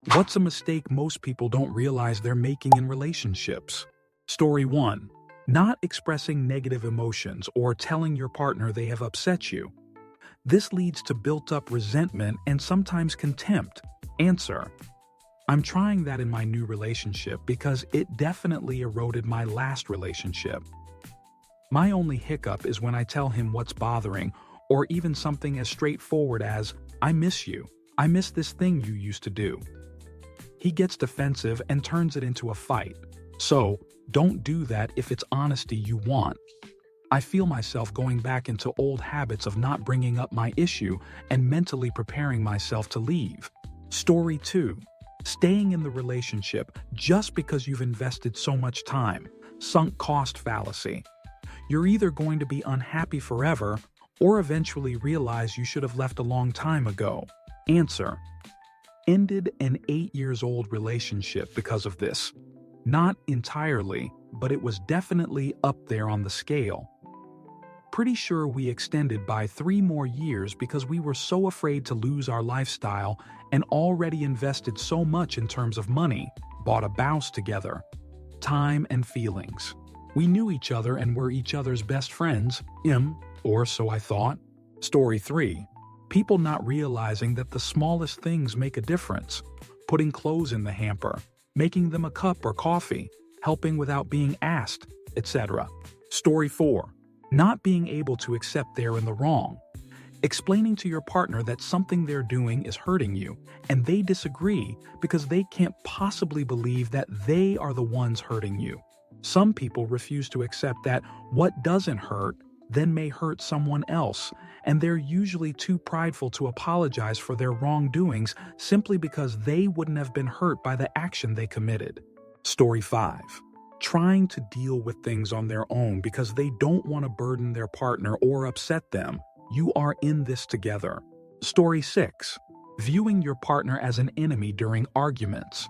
What's a mistake most people don't realize they're making in relationships? Story 1. Not expressing negative emotions or telling your partner they have upset you. This leads to built-up resentment and sometimes contempt. Answer: I'm trying that in my new relationship because it definitely eroded my last relationship. My only hiccup is when I tell him what's bothering, or even something as straightforward as, I miss you. I miss this thing you used to do. He gets defensive and turns it into a fight. So, don't do that if it's honesty you want. I feel myself going back into old habits of not bringing up my issue and mentally preparing myself to leave. Story 2. Staying in the relationship just because you've invested so much time. Sunk cost fallacy. You're either going to be unhappy forever or eventually realize you should have left a long time ago. Answer: ended an 8-year-old relationship because of this. Not entirely, but it was definitely up there on the scale. Pretty sure we extended by 3 more years because we were so afraid to lose our lifestyle and already invested so much in terms of money, bought a house together, time and feelings. We knew each other and were each other's best friends, or so I thought. Story 3. People not realizing that the smallest things make a difference. Putting clothes in the hamper, making them a cup or coffee, helping without being asked, etc. Story 4. Not being able to accept they're in the wrong. Explaining to your partner that something they're doing is hurting you, and they disagree because they can't possibly believe that they are the ones hurting you. Some people refuse to accept that what doesn't hurt then may hurt someone else, and they're usually too prideful to apologize for their wrongdoings simply because they wouldn't have been hurt by the action they committed. Story 5. Trying to deal with things on their own because they don't want to burden their partner or upset them. You are in this together. Story 6. Viewing your partner as an enemy during arguments.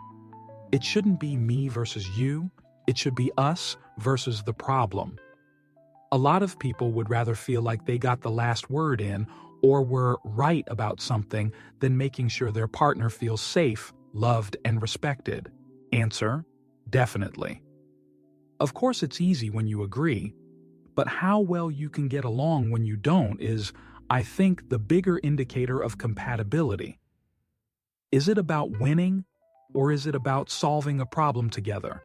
It shouldn't be me versus you, it should be us versus the problem. A lot of people would rather feel like they got the last word in or were right about something than making sure their partner feels safe, loved, and respected. Answer: definitely. Of course, it's easy when you agree, but how well you can get along when you don't is, I think, the bigger indicator of compatibility. Is it about winning, or is it about solving a problem together?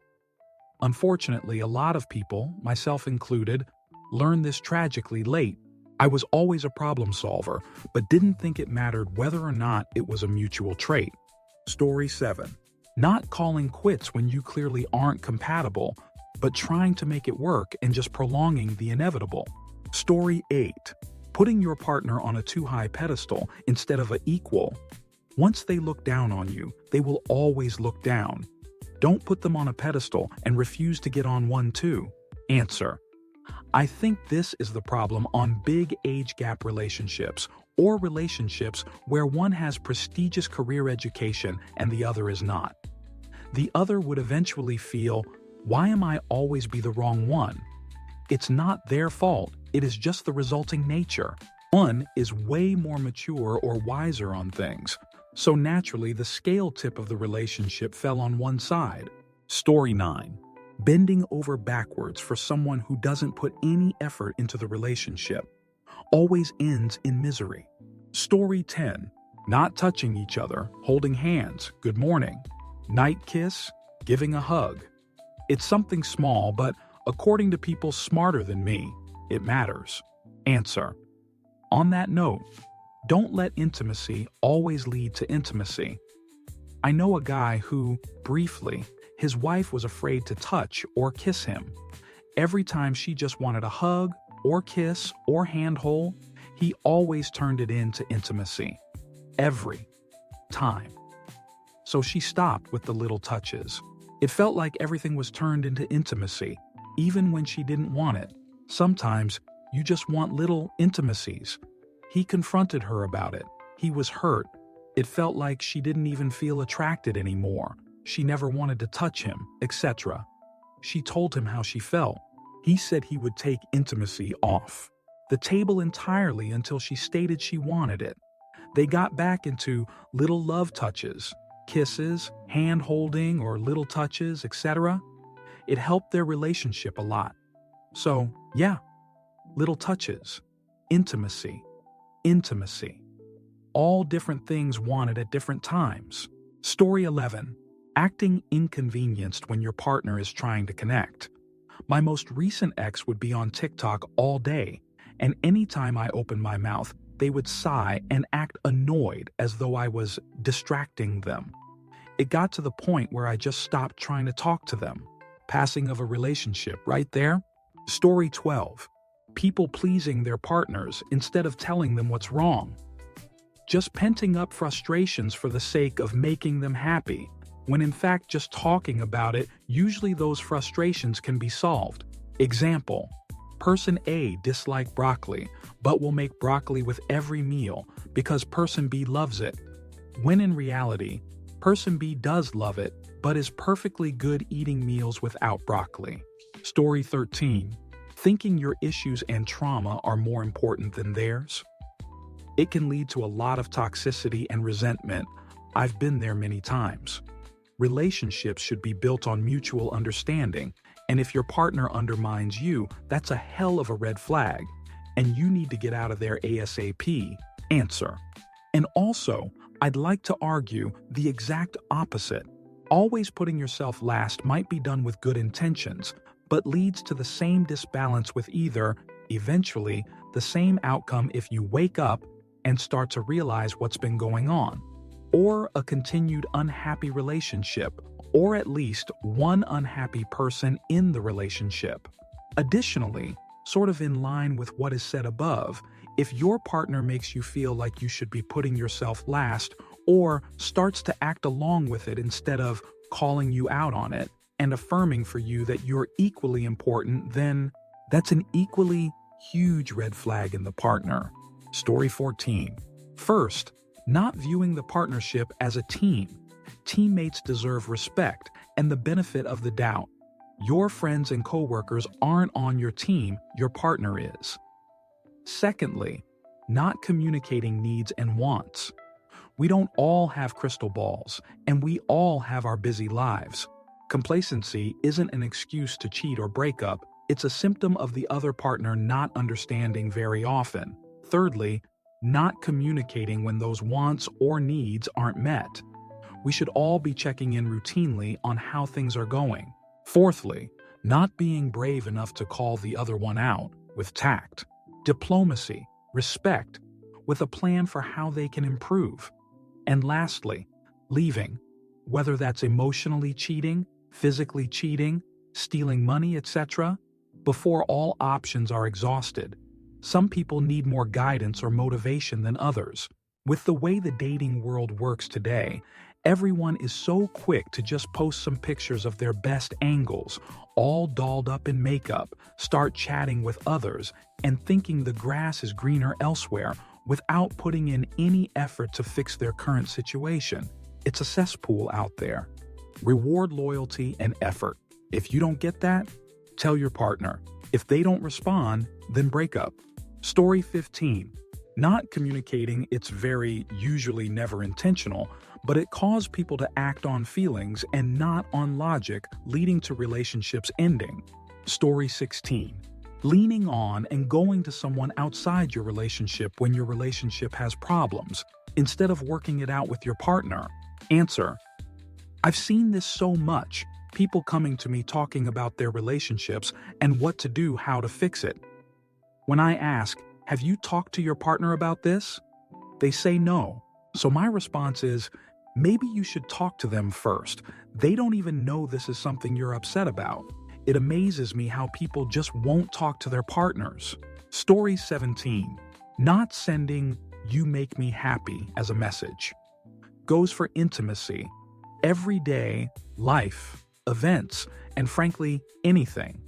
Unfortunately, a lot of people, myself included, learn this tragically late. I was always a problem solver, but didn't think it mattered whether or not it was a mutual trait. Story 7. Not calling quits when you clearly aren't compatible, but trying to make it work and just prolonging the inevitable. Story 8. Putting your partner on a too high pedestal instead of an equal. Once they look down on you, they will always look down. Don't put them on a pedestal and refuse to get on one too. Answer: I think this is the problem on big age gap relationships, or relationships where one has prestigious career education and the other is not. The other would eventually feel, why am I always be the wrong one? It's not their fault, it is just the resulting nature. One is way more mature or wiser on things, so naturally the scale tip of the relationship fell on one side. Story 9. Bending over backwards for someone who doesn't put any effort into the relationship always ends in misery. Story 10. Not touching each other, holding hands, good morning, night kiss, giving a hug. It's something small, but according to people smarter than me, it matters. Answer: on that note, don't let intimacy always lead to intimacy. I know a guy who, briefly, his wife was afraid to touch or kiss him. Every time she just wanted a hug, or kiss, or handhold, he always turned it into intimacy. Every time. So she stopped with the little touches. It felt like everything was turned into intimacy, even when she didn't want it. Sometimes, you just want little intimacies. He confronted her about it. He was hurt. It felt like she didn't even feel attracted anymore. She never wanted to touch him, etc. She told him how she felt. He said he would take intimacy off the table entirely until she stated she wanted it. They got back into little love touches. kisses, hand-holding, or little touches, etc. It helped their relationship a lot. So, yeah, little touches, intimacy, intimacy. All different things wanted at different times. Story 11. Acting inconvenienced when your partner is trying to connect. My most recent ex would be on TikTok all day, and anytime I opened my mouth, they would sigh and act annoyed as though I was distracting them. It got to the point where I just stopped trying to talk to them. Passing of a relationship right there. Story 12. People pleasing their partners instead of telling them what's wrong. Just penting up frustrations for the sake of making them happy, when in fact just talking about it, usually those frustrations can be solved. Example: Person A dislikes broccoli, but will make broccoli with every meal because Person B loves it. When in reality, Person B does love it, but is perfectly good eating meals without broccoli. Story 13. Thinking your issues and trauma are more important than theirs. It can lead to a lot of toxicity and resentment. I've been there many times. Relationships should be built on mutual understanding, and if your partner undermines you, that's a hell of a red flag, and you need to get out of there ASAP. Answer. And also, I'd like to argue the exact opposite. Always putting yourself last might be done with good intentions, but leads to the same disbalance with either, eventually, the same outcome if you wake up and start to realize what's been going on, or a continued unhappy relationship, or at least one unhappy person in the relationship. Additionally, sort of in line with what is said above, if your partner makes you feel like you should be putting yourself last or starts to act along with it instead of calling you out on it and affirming for you that you're equally important, then that's an equally huge red flag in the partner. Story 14. First, not viewing the partnership as a team. Teammates deserve respect and the benefit of the doubt. Your friends and coworkers aren't on your team, your partner is. Secondly, not communicating needs and wants. We don't all have crystal balls, and we all have our busy lives. Complacency isn't an excuse to cheat or break up, it's a symptom of the other partner not understanding very often. Thirdly, not communicating when those wants or needs aren't met. We should all be checking in routinely on how things are going. Fourthly, not being brave enough to call the other one out with tact, diplomacy, respect, with a plan for how they can improve. And lastly, leaving, whether that's emotionally cheating, physically cheating, stealing money, etc., before all options are exhausted. Some people need more guidance or motivation than others. With the way the dating world works today, everyone is so quick to just post some pictures of their best angles, all dolled up in makeup, start chatting with others, and thinking the grass is greener elsewhere without putting in any effort to fix their current situation. It's a cesspool out there. Reward loyalty and effort. If you don't get that, tell your partner. If they don't respond, then break up. Story 15. Not communicating, it's very usually never intentional, but it caused people to act on feelings and not on logic, leading to relationships ending. Story 16. Leaning on and going to someone outside your relationship when your relationship has problems, instead of working it out with your partner. Answer. I've seen this so much. People coming to me talking about their relationships and what to do, how to fix it. When I ask, have you talked to your partner about this? They say no. So my response is, maybe you should talk to them first. They don't even know this is something you're upset about. It amazes me how people just won't talk to their partners. Story 17. Not sending "you make me happy" as a message. Goes for intimacy, everyday life, events, and frankly, anything.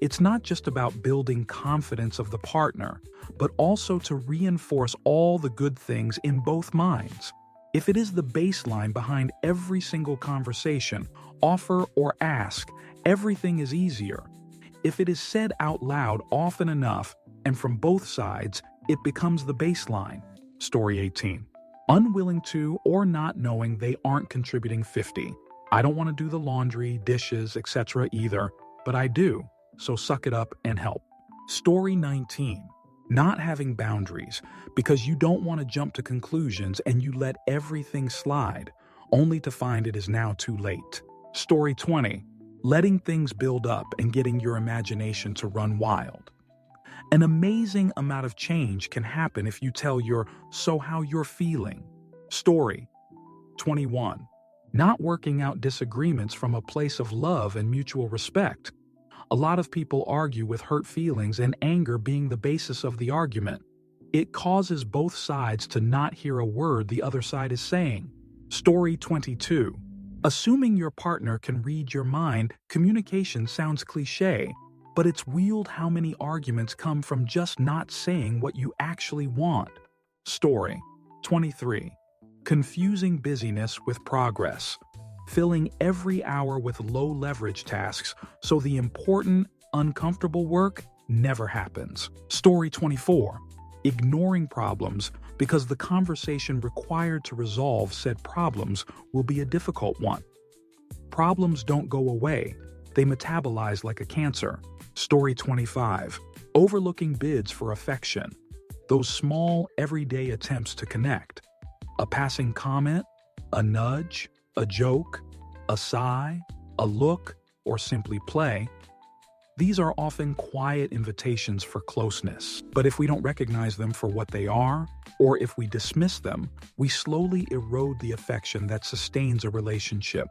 It's not just about building confidence of the partner, but also to reinforce all the good things in both minds. If it is the baseline behind every single conversation, offer or ask, everything is easier. If it is said out loud often enough, and from both sides, it becomes the baseline. Story 18. Unwilling to or not knowing they aren't contributing 50. I don't want to do the laundry, dishes, etc. either, but I do, so suck it up and help. Story 19. Not having boundaries because you don't want to jump to conclusions and you let everything slide, only to find it is now too late. Story 20. Letting things build up and getting your imagination to run wild. An amazing amount of change can happen if you tell so how you're feeling. Story 21. Not working out disagreements from a place of love and mutual respect. A lot of people argue with hurt feelings and anger being the basis of the argument. It causes both sides to not hear a word the other side is saying. Story 22. Assuming your partner can read your mind, communication sounds cliché, but it's wild how many arguments come from just not saying what you actually want. Story 23. Confusing busyness with progress. Filling every hour with low-leverage tasks so the important, uncomfortable work never happens. Story 24. Ignoring problems because the conversation required to resolve said problems will be a difficult one. Problems don't go away. They metabolize like a cancer. Story 25. Overlooking bids for affection. Those small, everyday attempts to connect. A passing comment, a nudge, a joke, a sigh, a look, or simply play. These are often quiet invitations for closeness, but if we don't recognize them for what they are, or if we dismiss them, we slowly erode the affection that sustains a relationship.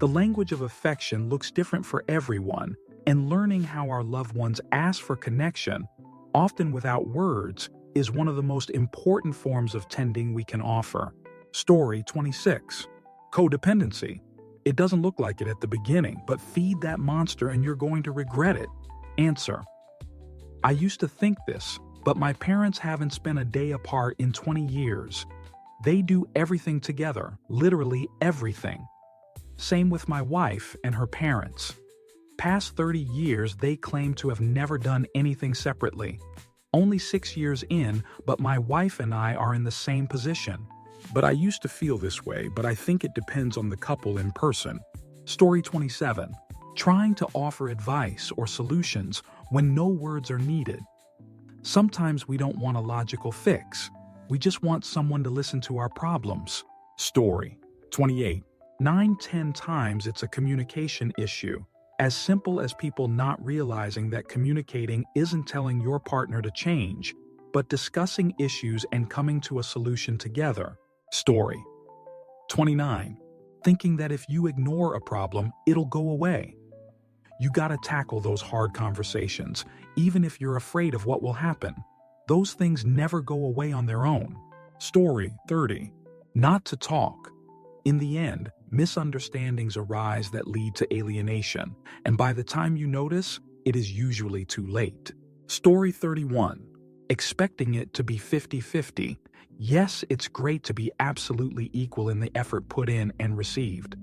The language of affection looks different for everyone, and learning how our loved ones ask for connection, often without words, is one of the most important forms of tending we can offer. Story 26. Codependency. It doesn't look like it at the beginning, but feed that monster and you're going to regret it. Answer. I used to think this, but my parents haven't spent a day apart in 20 years. They do everything together, literally everything. Same with my wife and her parents. Past 30 years, they claim to have never done anything separately. Only 6 years in, but my wife and I are in the same position. But I used to feel this way, but I think it depends on the couple in person. Story 27. Trying to offer advice or solutions when no words are needed. Sometimes we don't want a logical fix. We just want someone to listen to our problems. Story 28. 9-10 times it's a communication issue. As simple as people not realizing that communicating isn't telling your partner to change, but discussing issues and coming to a solution together. Story 29. Thinking that if you ignore a problem, it'll go away. You gotta tackle those hard conversations, even if you're afraid of what will happen. Those things never go away on their own. Story 30. Not to talk. In the end, misunderstandings arise that lead to alienation, and by the time you notice, it is usually too late. Story 31. Expecting it to be 50-50. Yes, it's great to be absolutely equal in the effort put in and received.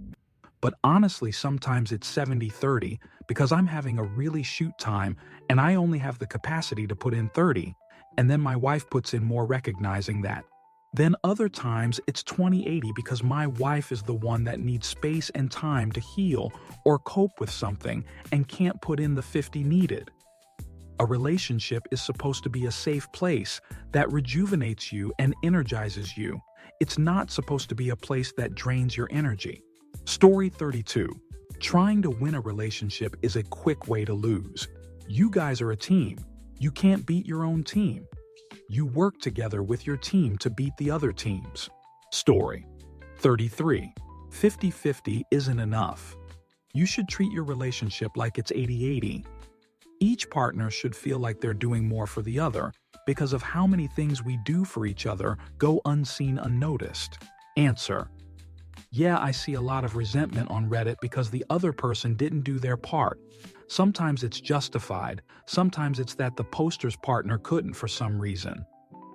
But honestly, sometimes it's 70-30 because I'm having a really shoot time and I only have the capacity to put in 30, and then my wife puts in more recognizing that. Then other times it's 20-80 because my wife is the one that needs space and time to heal or cope with something and can't put in the 50 needed. A relationship is supposed to be a safe place that rejuvenates you and energizes you. It's not supposed to be a place that drains your energy. Story 32. Trying to win a relationship is a quick way to lose. You guys are a team. You can't beat your own team. You work together with your team to beat the other teams. Story 33. 50-50 isn't enough. You should treat your relationship like it's 80-80. Each partner should feel like they're doing more for the other because of how many things we do for each other go unseen, unnoticed. Answer. Yeah, I see a lot of resentment on Reddit because the other person didn't do their part. Sometimes it's justified, sometimes it's that the poster's partner couldn't for some reason.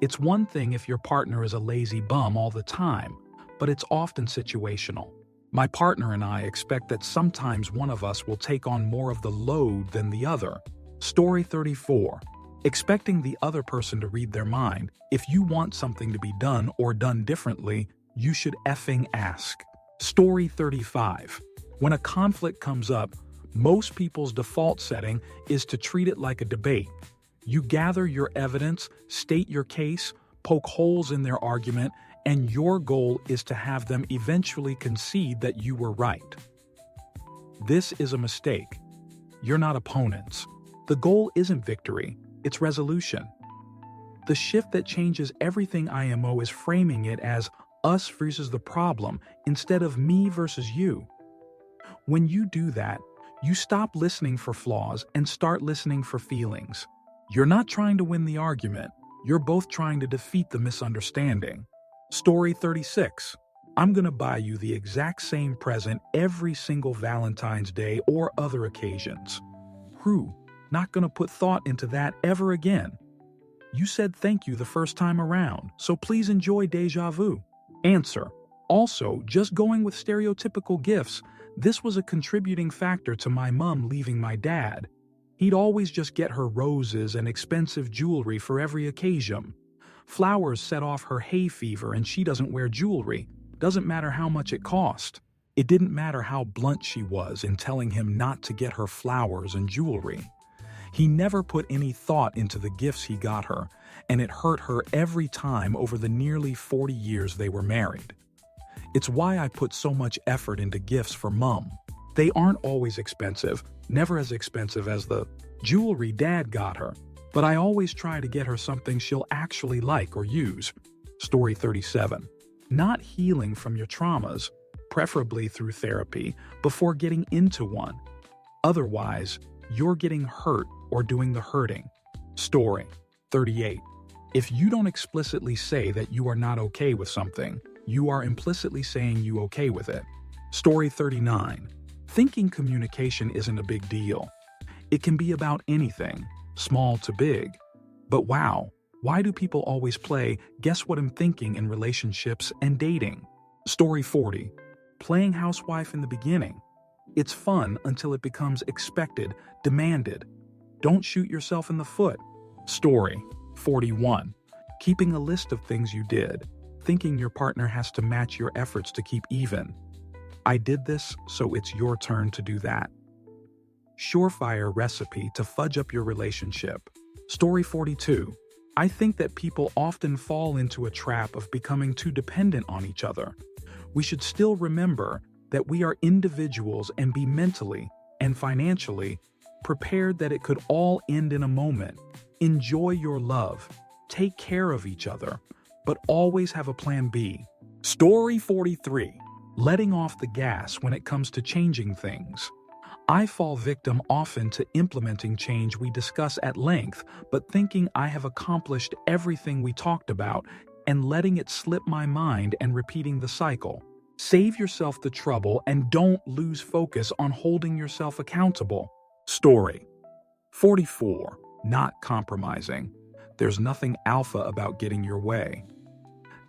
It's one thing if your partner is a lazy bum all the time, but it's often situational. My partner and I expect that sometimes one of us will take on more of the load than the other. Story 34. Expecting the other person to read their mind, if you want something to be done or done differently, you should effing ask. Story 35. When a conflict comes up, most people's default setting is to treat it like a debate. You gather your evidence, state your case, poke holes in their argument, and your goal is to have them eventually concede that you were right. This is a mistake. You're not opponents. The goal isn't victory, it's resolution. The shift that changes everything IMO is framing it as us versus the problem instead of me versus you. When you do that, you stop listening for flaws and start listening for feelings. You're not trying to win the argument, you're both trying to defeat the misunderstanding. Story 36. I'm gonna buy you the exact same present every single Valentine's Day or other occasions. Who? Not gonna put thought into that ever again. You said thank you the first time around, so please enjoy deja vu. Answer. Also, just going with stereotypical gifts, this was a contributing factor to my mom leaving my dad. He'd always just get her roses and expensive jewelry for every occasion. Flowers set off her hay fever and she doesn't wear jewelry. Doesn't matter how much it cost. It didn't matter how blunt she was in telling him not to get her flowers and jewelry. He never put any thought into the gifts he got her, and it hurt her every time over the nearly 40 years they were married. It's why I put so much effort into gifts for Mom. They aren't always expensive, never as expensive as the jewelry Dad got her, but I always try to get her something she'll actually like or use. Story 37. Not healing from your traumas, preferably through therapy, before getting into one. Otherwise, you're getting hurt or doing the hurting. Story 38. If you don't explicitly say that you are not okay with something, you are implicitly saying you okay with it. Story 39. Thinking communication isn't a big deal. It can be about anything, small to big. But wow, why do people always play guess what I'm thinking in relationships and dating? Story 40. Playing housewife in the beginning. It's fun until it becomes expected, demanded. Don't shoot yourself in the foot. Story 41. Keeping a list of things you did, thinking your partner has to match your efforts to keep even. I did this, so it's your turn to do that. Surefire recipe to fudge up your relationship. Story 42. I think that people often fall into a trap of becoming too dependent on each other. We should still remember that we are individuals and be mentally and financially prepared that it could all end in a moment. Enjoy your love, take care of each other, but always have a plan B. Story 43. Letting off the gas when it comes to changing things. I fall victim often to implementing change we discuss at length, but thinking I have accomplished everything we talked about and letting it slip my mind and repeating the cycle. Save yourself the trouble and don't lose focus on holding yourself accountable. Story 44. Not compromising. There's nothing alpha about getting your way.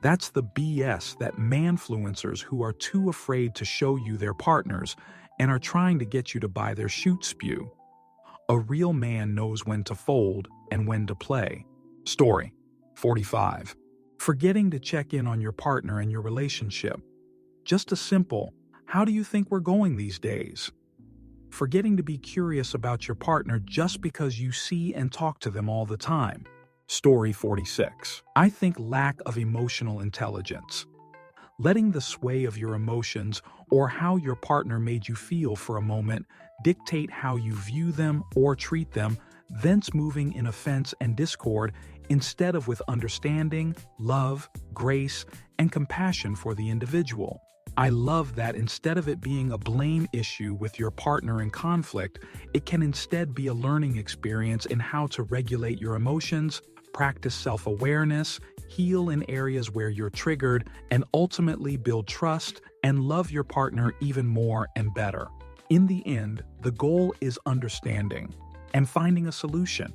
That's the BS that manfluencers who are too afraid to show you their partners and are trying to get you to buy their shoot spew. A real man knows when to fold and when to play. Story 45. Forgetting to check in on your partner and your relationship. Just a simple, how do you think we're going these days? Forgetting to be curious about your partner just because you see and talk to them all the time. Story 46. I think lack of emotional intelligence. Letting the sway of your emotions or how your partner made you feel for a moment dictate how you view them or treat them, thence moving in offense and discord instead of with understanding, love, grace, and compassion for the individual. I love that instead of it being a blame issue with your partner in conflict, it can instead be a learning experience in how to regulate your emotions, practice self-awareness, heal in areas where you're triggered, and ultimately build trust and love your partner even more and better. In the end, the goal is understanding and finding a solution.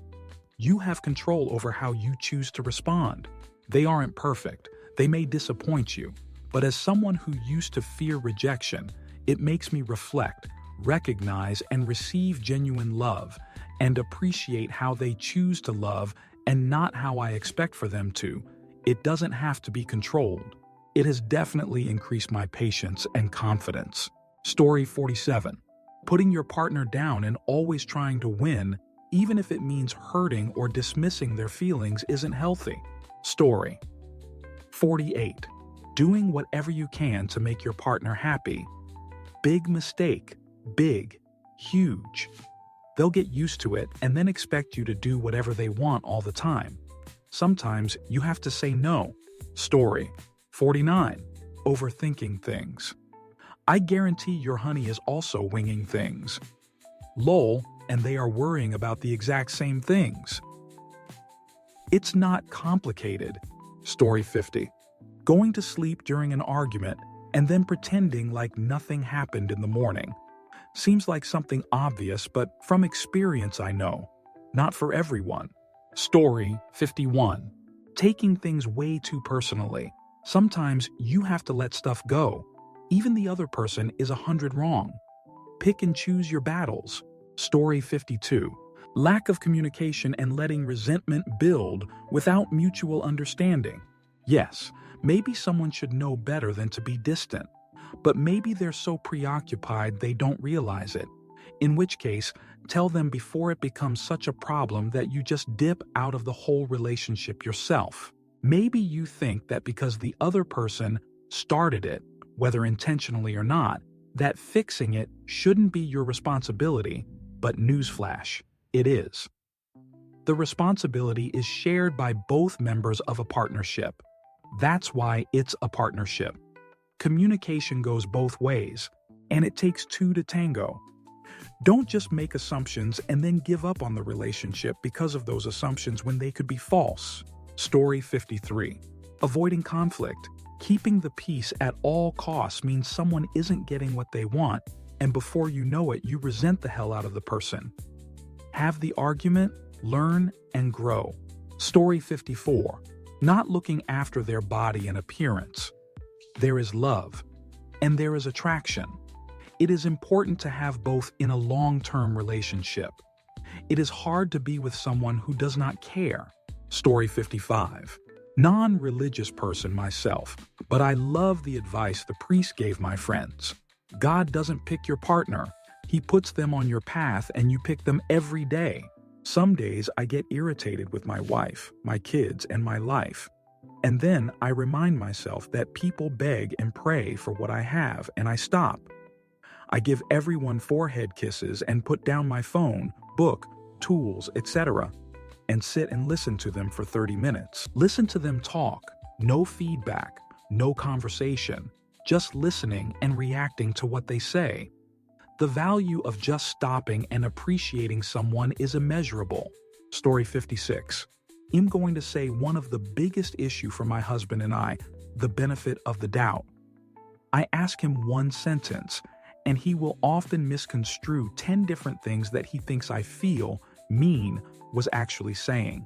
You have control over how you choose to respond. They aren't perfect. They may disappoint you. But as someone who used to fear rejection, it makes me reflect, recognize, and receive genuine love, and appreciate how they choose to love and not how I expect for them to. It doesn't have to be controlled. It has definitely increased my patience and confidence. Story 47. Putting your partner down and always trying to win, even if it means hurting or dismissing their feelings, isn't healthy. Story 48. Doing whatever you can to make your partner happy. Big mistake. Big. Huge. They'll get used to it and then expect you to do whatever they want all the time. Sometimes you have to say no. Story 49. Overthinking things. I guarantee your honey is also winging things. Lol, and they are worrying about the exact same things. It's not complicated. Story 50. Going to sleep during an argument and then pretending like nothing happened in the morning. Seems like something obvious, but from experience I know, not for everyone. Story 51. Taking things way too personally. Sometimes you have to let stuff go. Even the other person is 100 wrong. Pick and choose your battles. Story 52. Lack of communication and letting resentment build without mutual understanding. Yes, maybe someone should know better than to be distant, but maybe they're so preoccupied they don't realize it. In which case, tell them before it becomes such a problem that you just dip out of the whole relationship yourself. Maybe you think that because the other person started it, whether intentionally or not, that fixing it shouldn't be your responsibility, but newsflash, it is. The responsibility is shared by both members of a partnership. That's why it's a partnership. Communication goes both ways, and it takes two to tango. Don't just make assumptions and then give up on the relationship because of those assumptions when they could be false. Story 53. Avoiding conflict. Keeping the peace at all costs means someone isn't getting what they want, and before you know it, you resent the hell out of the person. Have the argument, learn, and grow. Story 54. Not looking after their body and appearance. There is love, and there is attraction. It is important to have both in a long-term relationship. It is hard to be with someone who does not care. Story 55. Non-religious person myself, but I love the advice the priest gave my friends. God doesn't pick your partner. He puts them on your path and you pick them every day. Some days I get irritated with my wife, my kids, and my life. And then I remind myself that people beg and pray for what I have, and I stop. I give everyone forehead kisses and put down my phone, book, tools, etc., and sit and listen to them for 30 minutes. Listen to them talk. No feedback, no conversation, just listening and reacting to what they say. The value of just stopping and appreciating someone is immeasurable. Story 56. I'm going to say one of the biggest issues for my husband and I, the benefit of the doubt. I ask him one sentence, and he will often misconstrue 10 different things that he thinks I feel, mean, was actually saying.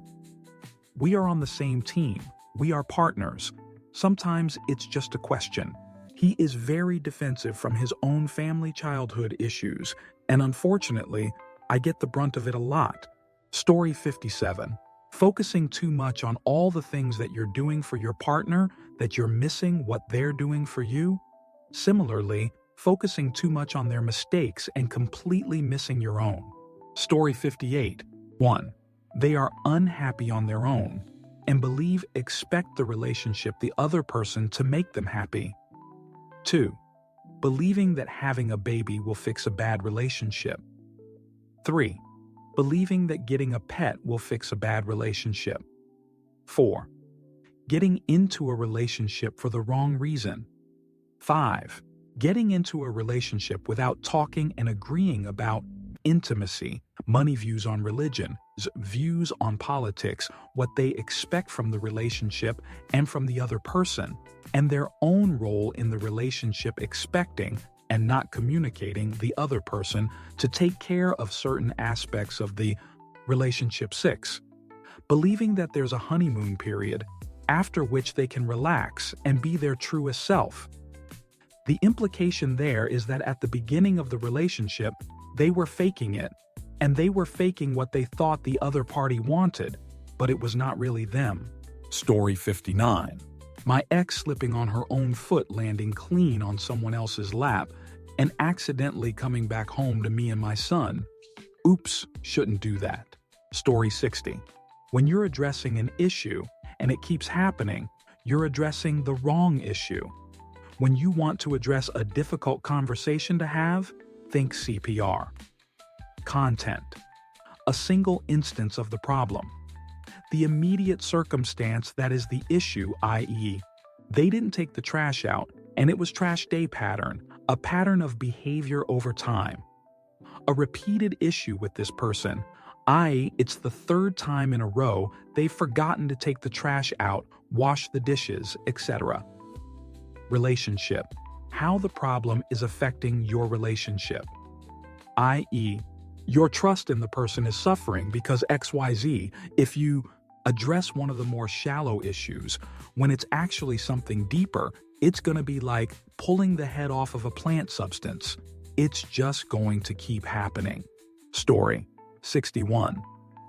We are on the same team. We are partners. Sometimes it's just a question. He is very defensive from his own family childhood issues, and unfortunately, I get the brunt of it a lot. Story 57. Focusing too much on all the things that you're doing for your partner, that you're missing what they're doing for you. Similarly, focusing too much on their mistakes and completely missing your own. Story 58. 1. They are unhappy on their own and expect the relationship the other person to make them happy. 2. Believing that having a baby will fix a bad relationship. 3. Believing that getting a pet will fix a bad relationship. 4. Getting into a relationship for the wrong reason. 5. Getting into a relationship without talking and agreeing about intimacy, money, views on religion, views on politics, what they expect from the relationship and from the other person, and their own role in the relationship, expecting and not communicating the other person to take care of certain aspects of the relationship. 6. Believing that there's a honeymoon period after which they can relax and be their truest self. The implication there is that at the beginning of the relationship, they were faking it. and they were faking what they thought the other party wanted, but it was not really them. Story 59. My ex slipping on her own foot, landing clean on someone else's lap, and accidentally coming back home to me and my son. Oops, shouldn't do that. Story 60. When you're addressing an issue and it keeps happening, you're addressing the wrong issue. When you want to address a difficult conversation to have, think CPR. Content. A single instance of the problem. The immediate circumstance that is the issue, i.e., they didn't take the trash out and it was trash day pattern, a pattern of behavior over time. A repeated issue with this person, i.e., it's the third time in a row they've forgotten to take the trash out, wash the dishes, etc. Relationship. How the problem is affecting your relationship, i.e., your trust in the person is suffering because XYZ. If you address one of the more shallow issues, when it's actually something deeper, it's going to be like pulling the head off of a plant substance. It's just going to keep happening. Story 61.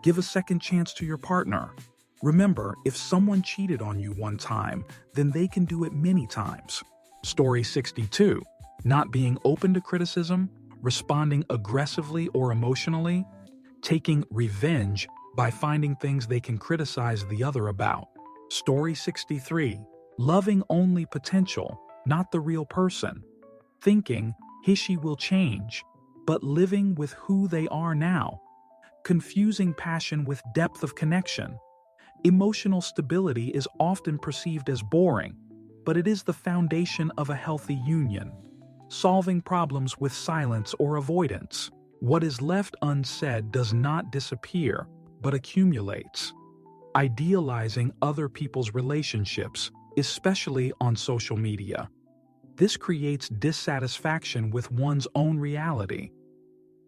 Give a second chance to your partner. Remember, if someone cheated on you one time, then they can do it many times. Story 62. Not being open to criticism, responding aggressively or emotionally, taking revenge by finding things they can criticize the other about. Story 63. Loving only potential, not the real person. Thinking he/she will change, but living with who they are now. Confusing passion with depth of connection. Emotional stability is often perceived as boring, but it is the foundation of a healthy union. Solving problems with silence or avoidance. What is left unsaid does not disappear, but accumulates. Idealizing other people's relationships, especially on social media. This creates dissatisfaction with one's own reality.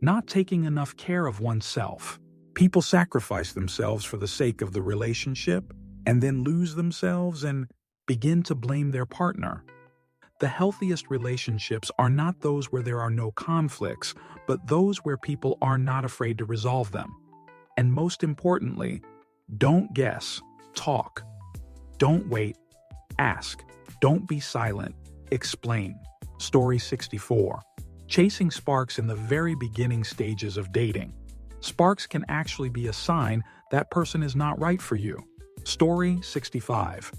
Not taking enough care of oneself. People sacrifice themselves for the sake of the relationship and then lose themselves and begin to blame their partner. The healthiest relationships are not those where there are no conflicts, but those where people are not afraid to resolve them. And most importantly, don't guess, talk. Don't wait, ask. Don't be silent, explain. Story 64. Chasing sparks in the very beginning stages of dating. Sparks can actually be a sign that person is not right for you. Story 65.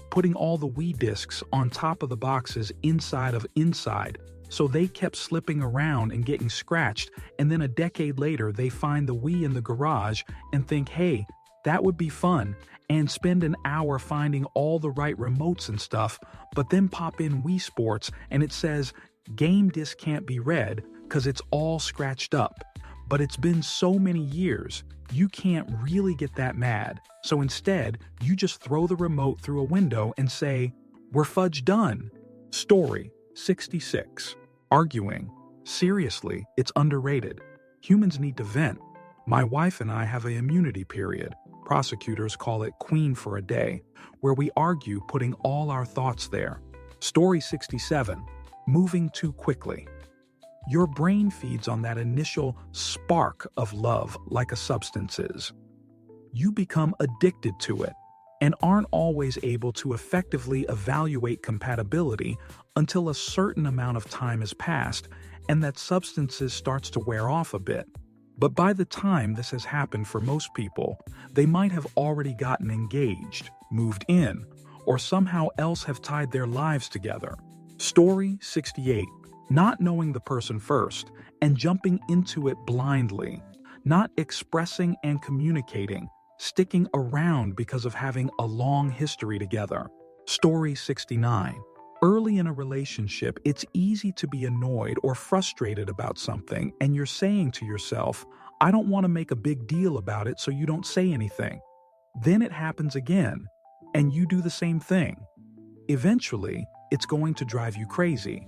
Putting all the Wii discs on top of the boxes inside, so they kept slipping around and getting scratched, and then a decade later they find the Wii in the garage and think, hey, that would be fun, and spend an hour finding all the right remotes and stuff, but then pop in Wii Sports and it says, game disc can't be read because it's all scratched up. But it's been so many years, you can't really get that mad. So instead, you just throw the remote through a window and say, we're fudge done. Story 66. Arguing. Seriously, it's underrated. Humans need to vent. My wife and I have an immunity period. Prosecutors call it Queen for a Day, where we argue putting all our thoughts there. Story 67. Moving too quickly. Your brain feeds on that initial spark of love like a substance is. You become addicted to it and aren't always able to effectively evaluate compatibility until a certain amount of time has passed and that substances starts to wear off a bit. But by the time this has happened for most people, they might have already gotten engaged, moved in, or somehow else have tied their lives together. Story 68. Not knowing the person first and jumping into it blindly. Not expressing and communicating, sticking around because of having a long history together. Story 69. Early in a relationship, it's easy to be annoyed or frustrated about something, and you're saying to yourself, I don't want to make a big deal about it, so you don't say anything. Then it happens again, and you do the same thing. Eventually, it's going to drive you crazy.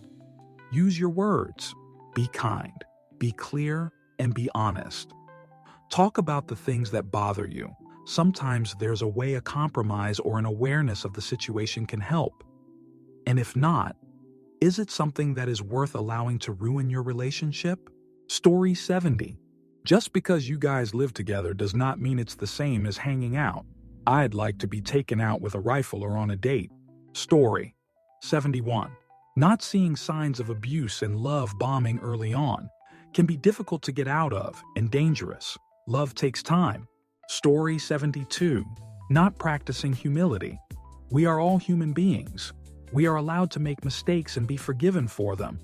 Use your words. Be kind, be clear, and be honest. Talk about the things that bother you. Sometimes there's a way a compromise or an awareness of the situation can help. And if not, is it something that is worth allowing to ruin your relationship? Story 70. Just because you guys live together does not mean it's the same as hanging out. I'd like to be taken out with a rifle or on a date. Story 71. Not seeing signs of abuse and love bombing early on can be difficult to get out of and dangerous. Love takes time. Story 72. Not practicing humility. We are all human beings. We are allowed to make mistakes and be forgiven for them.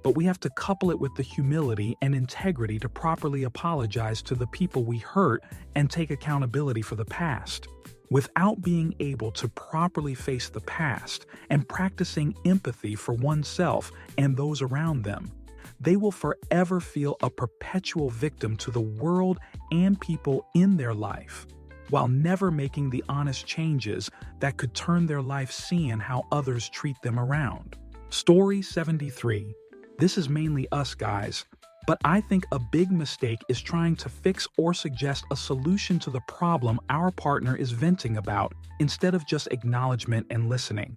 But we have to couple it with the humility and integrity to properly apologize to the people we hurt and take accountability for the past. Without being able to properly face the past and practicing empathy for oneself and those around them, they will forever feel a perpetual victim to the world and people in their life, while never making the honest changes that could turn their life seeing how others treat them around. Story 73. This is mainly us guys, but I think a big mistake is trying to fix or suggest a solution to the problem our partner is venting about instead of just acknowledgement and listening.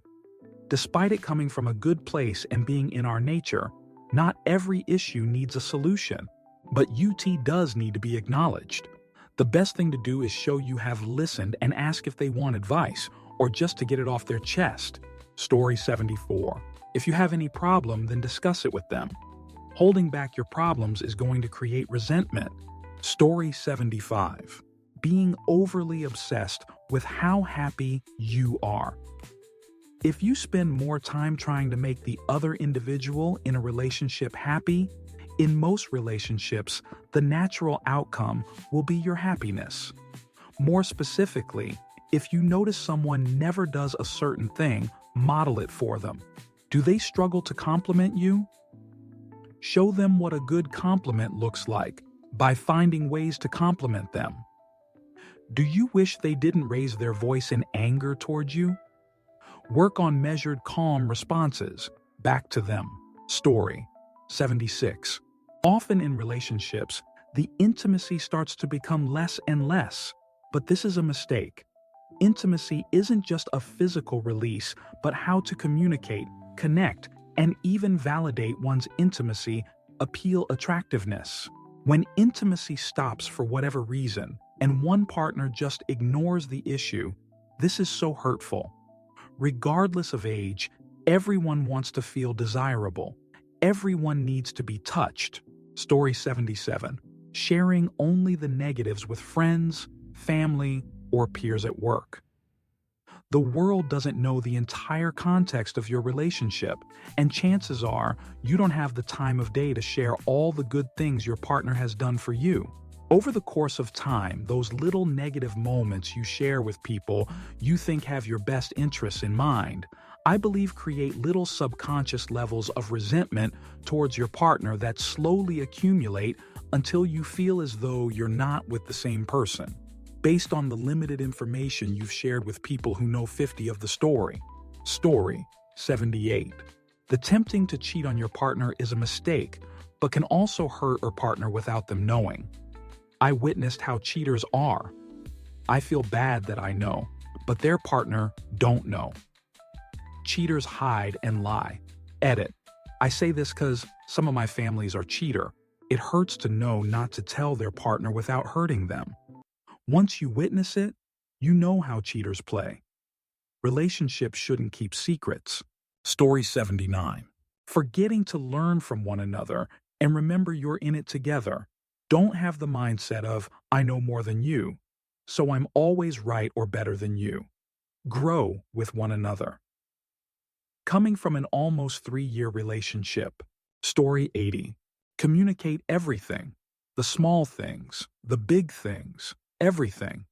Despite it coming from a good place and being in our nature, not every issue needs a solution, but UT does need to be acknowledged. The best thing to do is show you have listened and ask if they want advice or just to get it off their chest. Story 74. If you have any problem, then discuss it with them. Holding back your problems is going to create resentment. Story 75. Being overly obsessed with how happy you are. If you spend more time trying to make the other individual in a relationship happy, in most relationships, the natural outcome will be your happiness. More specifically, if you notice someone never does a certain thing, model it for them. Do they struggle to compliment you? Show them what a good compliment looks like by finding ways to compliment them. Do you wish they didn't raise their voice in anger towards you? Work on measured, calm responses back to them. Story 76. Often in relationships, the intimacy starts to become less and less, but this is a mistake. Intimacy isn't just a physical release, but how to communicate, connect, and even validate one's intimacy, appeal, attractiveness. When intimacy stops for whatever reason, and one partner just ignores the issue, this is so hurtful. Regardless of age, everyone wants to feel desirable. Everyone needs to be touched. Story 77. Sharing only the negatives with friends, family, or peers at work. The world doesn't know the entire context of your relationship, and chances are you don't have the time of day to share all the good things your partner has done for you. Over the course of time, those little negative moments you share with people you think have your best interests in mind, I believe create little subconscious levels of resentment towards your partner that slowly accumulate until you feel as though you're not with the same person, based on the limited information you've shared with people who know 50 of the story. Story 78. The tempting to cheat on your partner is a mistake, but can also hurt your partner without them knowing. I witnessed how cheaters are. I feel bad that I know, but their partner don't know. Cheaters hide and lie. Edit. I say this because some of my families are cheater. It hurts to know not to tell their partner without hurting them. Once you witness it, you know how cheaters play. Relationships shouldn't keep secrets. Story 79. Forgetting to learn from one another and remember you're in it together. Don't have the mindset of, I know more than you, so I'm always right or better than you. Grow with one another. Coming from an almost 3-year relationship. Story 80. Communicate everything. The small things, the big things, everything.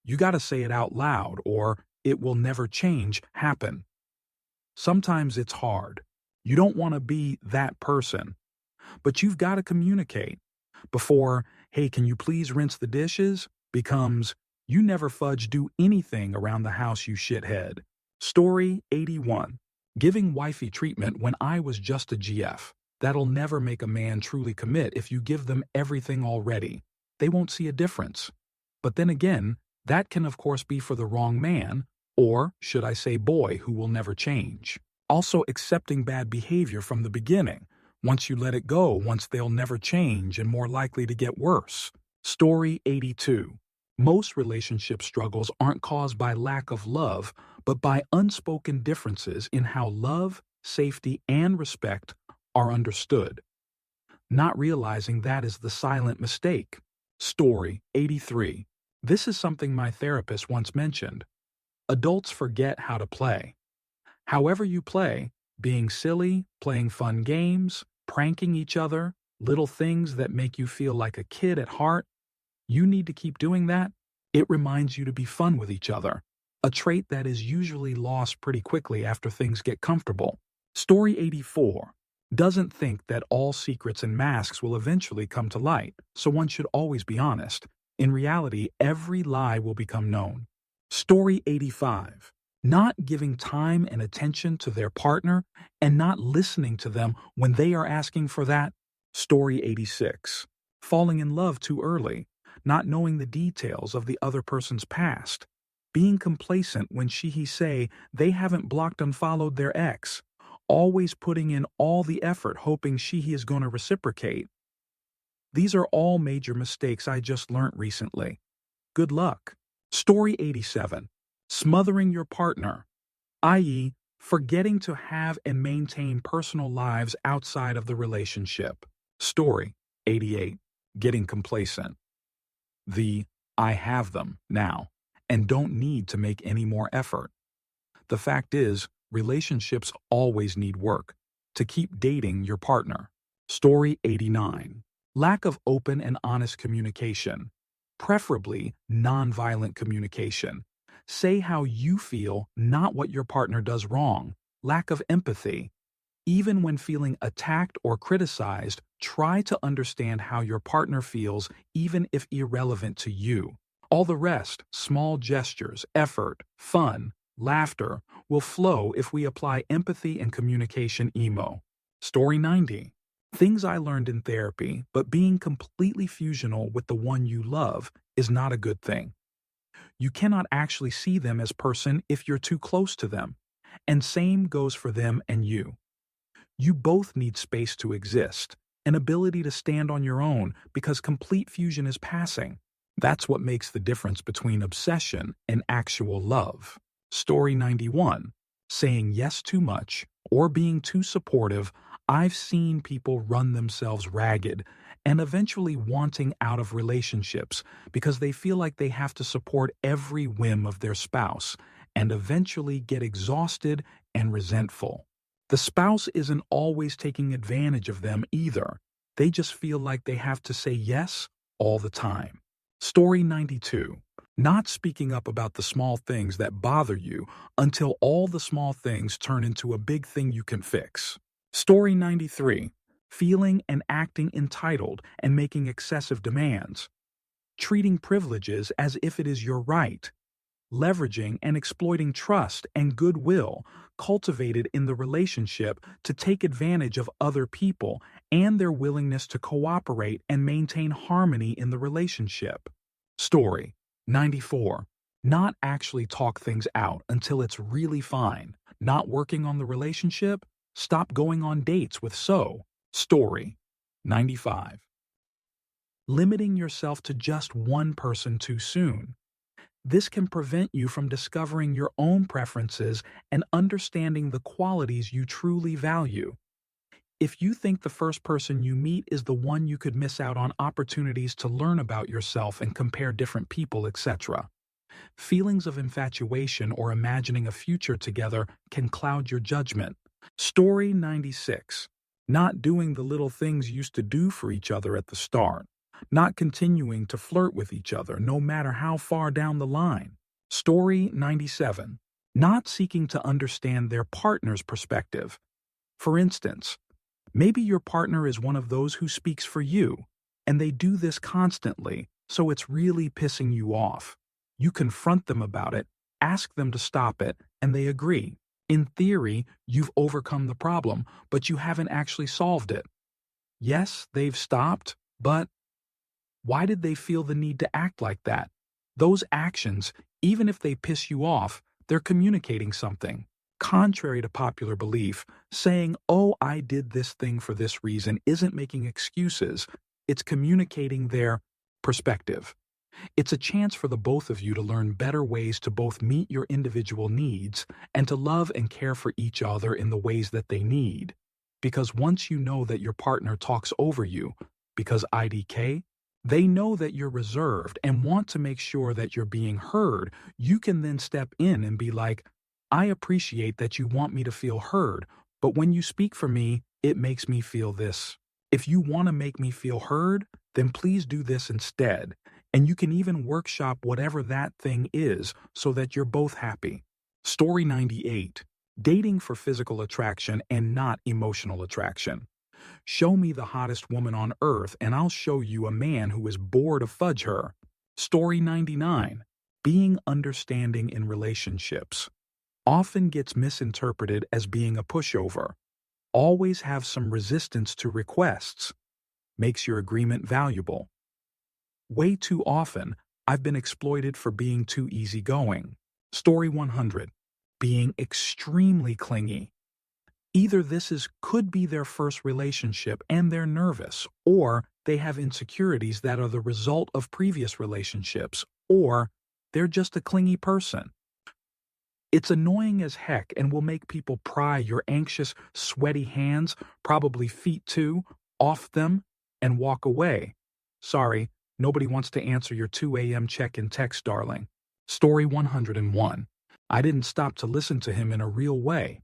You gotta say it out loud or it will never change, happen. Sometimes it's hard. You don't want to be that person, but you've got to communicate. Before, hey, can you please rinse the dishes, becomes, you never fudge do anything around the house, you shithead. Story 81. Giving wifey treatment when I was just a GF. That'll never make a man truly commit if you give them everything already. They won't see a difference. But then again, that can of course be for the wrong man, or should I say boy, who will never change. Also accepting bad behavior from the beginning. Once you let it go, once they'll never change and more likely to get worse. Story 82. Most relationship struggles aren't caused by lack of love, but by unspoken differences in how love, safety, and respect are understood. Not realizing that is the silent mistake. Story 83. This is something my therapist once mentioned. Adults forget how to play. However you play, being silly, playing fun games, pranking each other, little things that make you feel like a kid at heart, you need to keep doing that. It reminds you to be fun with each other, a trait that is usually lost pretty quickly after things get comfortable. Story 84. Doesn't think that all secrets and masks will eventually come to light, so one should always be honest. In reality, every lie will become known. Story 85. Not giving time and attention to their partner and not listening to them when they are asking for that. Story 86. Falling in love too early, not knowing the details of the other person's past, being complacent when he say they haven't blocked and followed their ex, always putting in all the effort hoping he is going to reciprocate. These are all major mistakes I just learned recently. Good luck. Story 87. Smothering your partner, i.e., forgetting to have and maintain personal lives outside of the relationship. Story 88. Getting complacent. I have them now and don't need to make any more effort. The fact is, relationships always need work to keep dating your partner. Story 89. Lack of open and honest communication, preferably nonviolent communication. Say how you feel, not what your partner does wrong. Lack of empathy. Even when feeling attacked or criticized, try to understand how your partner feels, even if irrelevant to you. All the rest, small gestures, effort, fun, laughter, will flow if we apply empathy and communication emo. Story 90. Things I learned in therapy, but being completely fusional with the one you love is not a good thing. You cannot actually see them as person if you're too close to them, and same goes for them and you. You both need space to exist, an ability to stand on your own because complete fusion is passing. That's what makes the difference between obsession and actual love. Story 91. Saying yes too much or being too supportive. I've seen people run themselves ragged and eventually wanting out of relationships because they feel like they have to support every whim of their spouse and eventually get exhausted and resentful. The spouse isn't always taking advantage of them either. They just feel like they have to say yes all the time. Story 92. Not speaking up about the small things that bother you until all the small things turn into a big thing you can fix. Story 93. Feeling and acting entitled and making excessive demands. Treating privileges as if it is your right. Leveraging and exploiting trust and goodwill cultivated in the relationship to take advantage of other people and their willingness to cooperate and maintain harmony in the relationship. Story 94. Not actually talk things out until it's really fine. Not working on the relationship? Stop going on dates with Story 95. Limiting yourself to just one person too soon. This can prevent you from discovering your own preferences and understanding the qualities you truly value. If you think the first person you meet is the one, you could miss out on opportunities to learn about yourself and compare different people, etc. Feelings of infatuation or imagining a future together can cloud your judgment. Story 96. Not doing the little things you used to do for each other at the start. Not continuing to flirt with each other no matter how far down the line. Story 97. Not seeking to understand their partner's perspective. For instance, maybe your partner is one of those who speaks for you, and they do this constantly, so it's really pissing you off. You confront them about it, ask them to stop it, and they agree. In theory, you've overcome the problem, but you haven't actually solved it. Yes, they've stopped, but why did they feel the need to act like that? Those actions, even if they piss you off, they're communicating something. Contrary to popular belief, saying, "Oh, I did this thing for this reason," isn't making excuses. It's communicating their perspective. It's a chance for the both of you to learn better ways to both meet your individual needs and to love and care for each other in the ways that they need. Because once you know that your partner talks over you, because IDK, they know that you're reserved and want to make sure that you're being heard, you can then step in and be like, "I appreciate that you want me to feel heard, but when you speak for me, it makes me feel this. If you want to make me feel heard, then please do this instead." And you can even workshop whatever that thing is so that you're both happy. Story 98. Dating for physical attraction and not emotional attraction. Show me the hottest woman on earth and I'll show you a man who is bored of fudge her. Story 99. Being understanding in relationships. Often gets misinterpreted as being a pushover. Always have some resistance to requests. Makes your agreement valuable. Way too often, I've been exploited for being too easygoing. Story 100. Being extremely clingy. Either could be their first relationship and they're nervous, or they have insecurities that are the result of previous relationships, or they're just a clingy person. It's annoying as heck and will make people pry your anxious, sweaty hands, probably feet too, off them and walk away. Sorry, nobody wants to answer your 2 a.m. check-in text, darling. Story 101. I didn't stop to listen to him in a real way.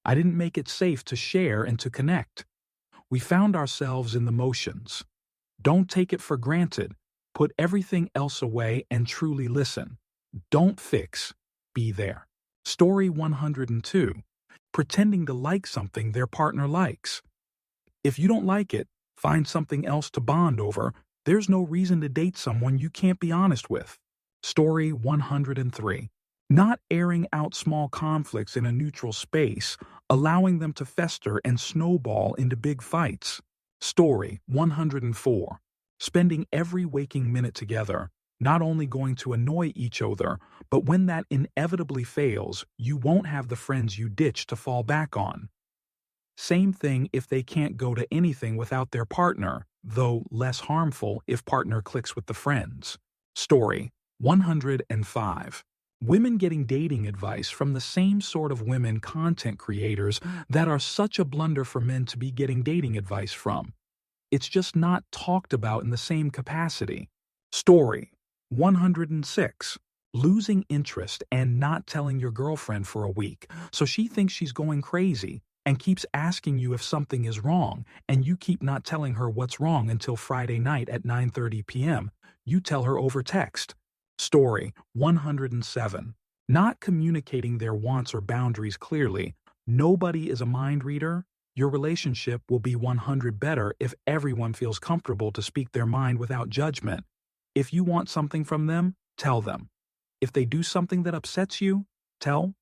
I didn't make it safe to share and to connect. We found ourselves in the motions. Don't take it for granted. Put everything else away and truly listen. Don't fix. Be there. Story 102. Pretending to like something their partner likes. If you don't like it, find something else to bond over. There's no reason to date someone you can't be honest with. Story 103. Not airing out small conflicts in a neutral space, allowing them to fester and snowball into big fights. Story 104. Spending every waking minute together, not only going to annoy each other, but when that inevitably fails, you won't have the friends you ditched to fall back on. Same thing if they can't go to anything without their partner, though less harmful if partner clicks with the friends. Story 105. Women getting dating advice from the same sort of women content creators that are such a blunder for men to be getting dating advice from. It's just not talked about in the same capacity. Story 106. Losing interest and not telling your girlfriend for a week, so she thinks she's going crazy and keeps asking you if something is wrong, and you keep not telling her what's wrong until Friday night at 9:30 p.m. You tell her over text. Story 107. Not communicating their wants or boundaries clearly. Nobody is a mind reader. Your relationship will be 100 better if everyone feels comfortable to speak their mind without judgment. If you want something from them, tell them. If they do something that upsets you, tell